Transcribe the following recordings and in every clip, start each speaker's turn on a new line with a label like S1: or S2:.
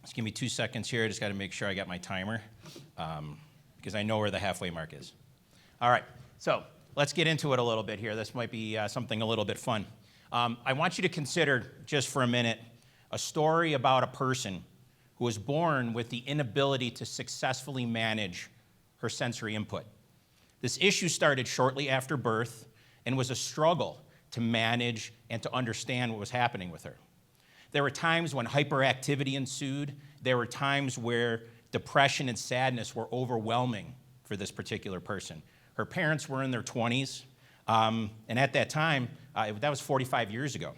S1: Just give me 2 seconds here. I just got to make sure I got my timer because I know where the halfway mark is. All right, so let's get into it a little bit here. This might be something a little bit fun. I want you to consider, just for a minute, a story about a person who was born with the inability to successfully manage her sensory input. This issue started shortly after birth and was a struggle to manage and to understand what was happening with her. There were times when hyperactivity ensued. There were times where depression and sadness were overwhelming for this particular person. Her parents were in their 20s, and at that time, that was 45 years ago.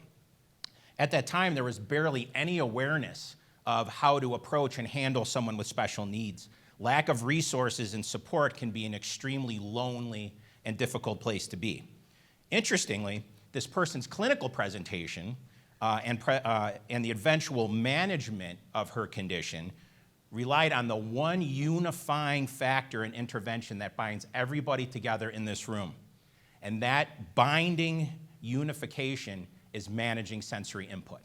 S1: At that time, there was barely any awareness of how to approach and handle someone with special needs. Lack of resources and support can be an extremely lonely and difficult place to be. Interestingly, this person's clinical presentation and the eventual management of her condition relied on the one unifying factor and intervention that binds everybody together in this room. And that binding unification is managing sensory input.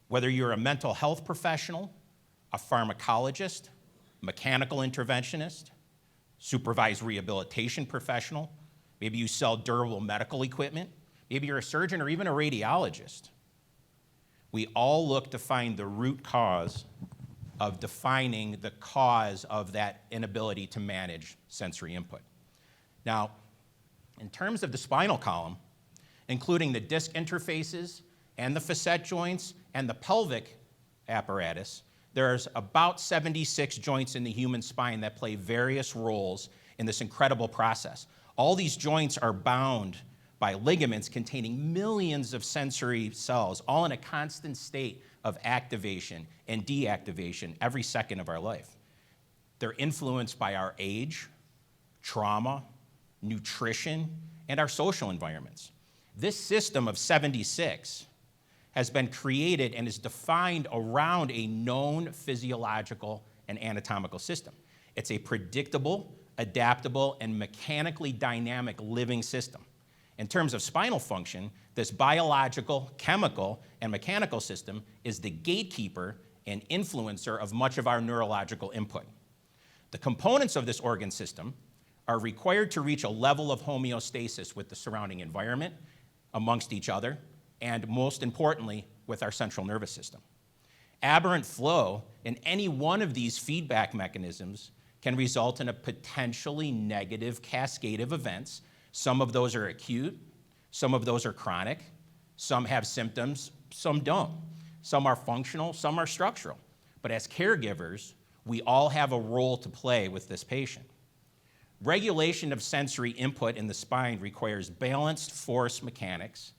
S1: Whether you're a mental health professional, a pharmacologist, mechanical interventionist, supervised rehabilitation professional, maybe you sell durable medical equipment, maybe you're a surgeon or even a radiologist, we all look to find the root cause of defining the cause of that inability to manage sensory input. Now, in terms of the spinal column, including the disc interfaces and the facet joints and the pelvic apparatus, there's about 76 joints in the human spine that play various roles in this incredible process. All these joints are bound by ligaments containing millions of sensory cells, all in a constant state of activation and deactivation every second of our life. They're influenced by our age, trauma, nutrition, and our social environments. This system of 76 has been created and is defined around a known physiological and anatomical system. It's a predictable, adaptable, and mechanically dynamic living system. In terms of spinal function, this biological, chemical, and mechanical system is the gatekeeper and influencer of much of our neurological input. The components of this organ system are required to reach a level of homeostasis with the surrounding environment, amongst each other, and most importantly, with our central nervous system. Aberrant flow in any one of these feedback mechanisms can result in a potentially negative cascade of events. Some of those are acute, some of those are chronic, some have symptoms, some don't. Some are functional, some are structural. But as caregivers, we all have a role to play with this patient. Regulation of sensory input in the spine requires balanced force mechanics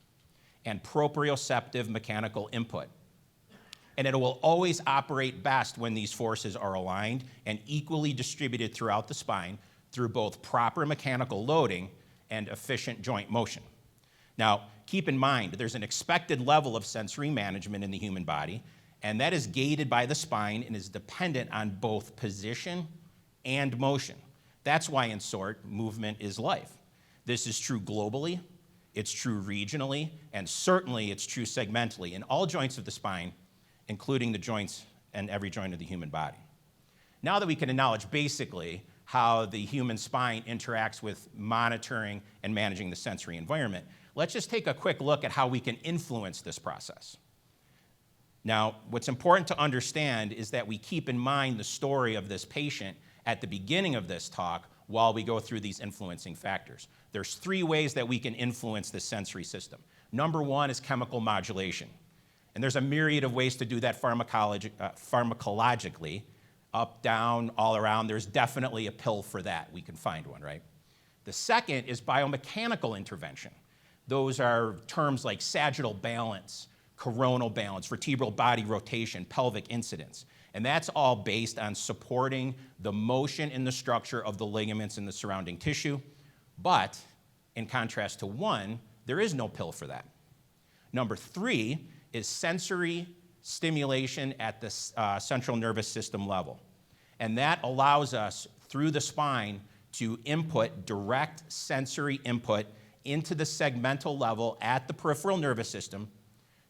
S1: and proprioceptive mechanical input. And it will always operate best when these forces are aligned and equally distributed throughout the spine through both proper mechanical loading and efficient joint motion. Now, keep in mind, there's an expected level of sensory management in the human body, and that is gated by the spine and is dependent on both position and motion. That's why, in SORT, movement is life. This is true globally, it's true regionally, and certainly it's true segmentally in all joints of the spine, including the joints and every joint of the human body. Now that we can acknowledge basically how the human spine interacts with monitoring and managing the sensory environment, let's just take a quick look at how we can influence this process. Now, what's important to understand is that we keep in mind the story of this patient at the beginning of this talk while we go through these influencing factors. There's 3 ways that we can influence the sensory system. Number 1 is chemical modulation. And there's a myriad of ways to do that pharmacologically, up, down, all around. There's definitely a pill for that. We can find one, right? The second is biomechanical intervention. Those are terms like sagittal balance, coronal balance, vertebral body rotation, pelvic incidence. And that's all based on supporting the motion and the structure of the ligaments in the surrounding tissue. But in contrast to 1, there is no pill for that. Number 3 is sensory stimulation at the central nervous system level. And that allows us, through the spine, to input direct sensory input into the segmental level at the peripheral nervous system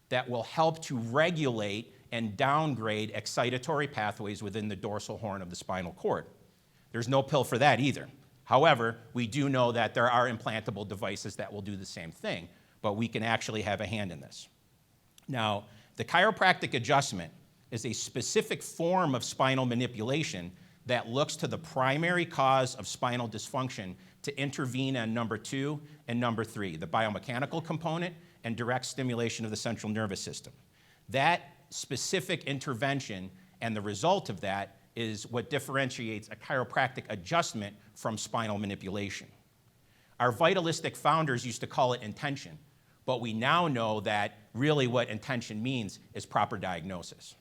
S1: that will help to regulate and downgrade excitatory pathways within the dorsal horn of the spinal cord. There's no pill for that either. However, we do know that there are implantable devices that will do the same thing, but we can actually have a hand in this. Now, the chiropractic adjustment is a specific form of spinal manipulation that looks to the primary cause of spinal dysfunction to intervene on number 2 and number 3, the biomechanical component and direct stimulation of the central nervous system. That specific intervention and the result of that is what differentiates a chiropractic adjustment from spinal manipulation. Our vitalistic founders used to call it intention, but we now know that really what intention means is proper diagnosis.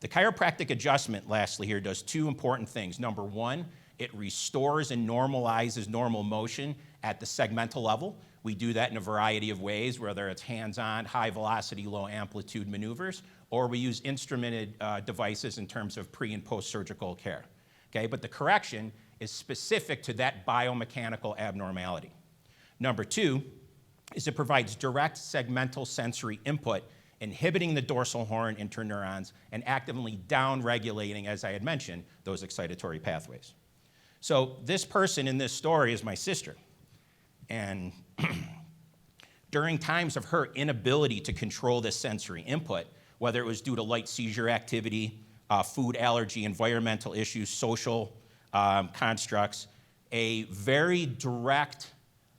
S1: The chiropractic adjustment, lastly here, does 2 important things. Number 1, it restores and normalizes normal motion at the segmental level. We do that in a variety of ways, whether it's hands-on, high-velocity, low-amplitude maneuvers, or we use instrumented devices in terms of pre- and post-surgical care. Okay? But the correction is specific to that biomechanical abnormality. Number 2 is it provides direct segmental sensory input, inhibiting the dorsal horn interneurons and actively down-regulating, as I had mentioned, those excitatory pathways. So this person in this story is my sister. And during times of her inability to control this sensory input, whether it was due to light seizure activity, food allergy, environmental issues, social constructs, a very direct,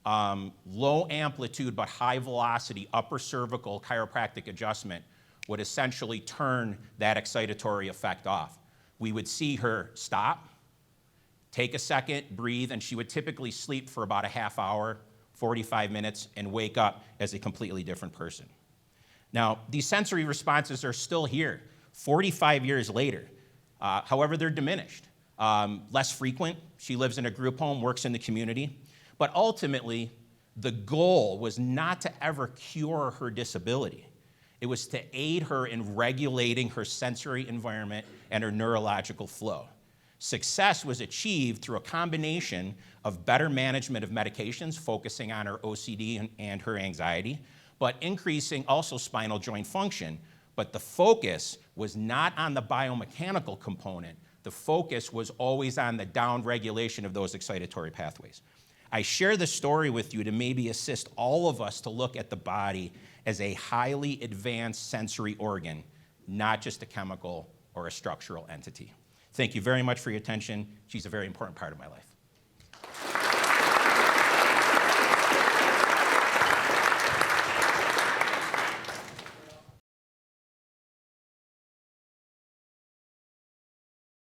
S1: low amplitude but high velocity upper cervical chiropractic adjustment would essentially turn that excitatory effect off. We would see her stop, take a second, breathe, and she would typically sleep for about a half hour, 45 minutes, and wake up as a completely different person. Now, these sensory responses are still here 45 years later. However, they're diminished, less frequent. She lives in a group home, works in the community. But ultimately, the goal was not to ever cure her disability. It was to aid her in regulating her sensory environment and her neurological flow. Success was achieved through a combination of better management of medications, focusing on her OCD and her anxiety, but increasing also spinal joint function. But the focus was not on the biomechanical component. The focus was always on the down-regulation of those excitatory pathways. I share this story with you to maybe assist all of us to look at the body as a highly advanced sensory organ, not just a chemical or a structural entity. Thank you very much for your attention. She's a very important part of my life.